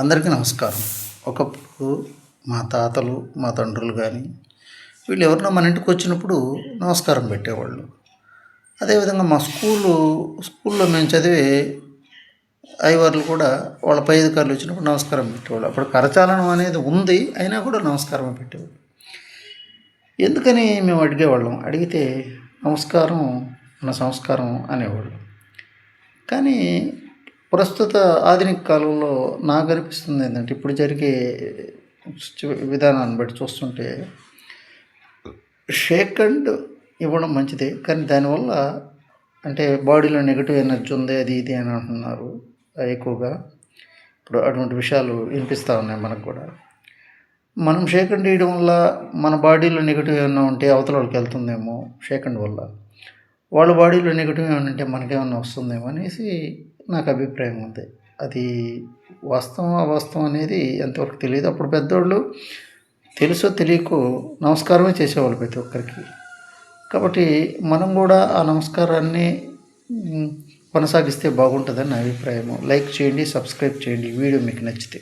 అందరికీ నమస్కారం. ఒకప్పుడు మా తాతలు, మా తండ్రులు కానీ వీళ్ళు ఎవరైనా మన ఇంటికి వచ్చినప్పుడు నమస్కారం పెట్టేవాళ్ళు. అదేవిధంగా మా స్కూల్లో మేము చదివే అయ్యవార్లు కూడా వాళ్ళ పై అధికారులు వచ్చినప్పుడు నమస్కారం పెట్టేవాళ్ళు. అప్పుడు కరచాలనం అనేది ఉంది, అయినా కూడా నమస్కారం పెట్టేవాళ్ళు. ఎందుకని మేము అడిగేవాళ్ళం. అడిగితే నమస్కారం మన సంస్కారం అనేవాళ్ళు. కానీ ప్రస్తుత ఆధునిక కాలంలో నాకు అనిపిస్తుంది ఏంటంటే, ఇప్పుడు జరిగే విధానాన్ని బట్టి చూస్తుంటే షేక్ హ్యాండ్ ఇవ్వడం మంచిదే, కానీ దానివల్ల అంటే బాడీలో నెగిటివ్ ఎనర్జీ ఉంది, అది ఇది అని అంటున్నారు ఎక్కువగా. ఇప్పుడు అటువంటి విషయాలు వినిపిస్తూ ఉన్నాయి మనకు కూడా. మనం షేక్ హ్యాండ్ వేయడం వల్ల మన బాడీలో నెగిటివ్ ఏమైనా ఉంటే అవతల వాళ్ళకి వెళ్తుందేమో షేక్ హ్యాండ్ వల్ల, వాళ్ళ బాడీలో నెగిటివ్ ఏమైనా ఉంటే మనకేమన్నా వస్తుందేమో అనేసి నాకు అభిప్రాయం ఉంది. అది వాస్తవం అవాస్తవం అనేది ఎంతవరకు తెలియదు. అప్పుడు పెద్దోళ్ళు తెలుసో తెలియకో నమస్కారమే చేసేవాళ్ళు ప్రతి ఒక్కరికి. కాబట్టి మనం కూడా ఆ నమస్కారాన్ని కొనసాగిస్తే బాగుంటుందని నా అభిప్రాయము. లైక్ చేయండి, సబ్స్క్రైబ్ చేయండి వీడియో మీకు నచ్చితే.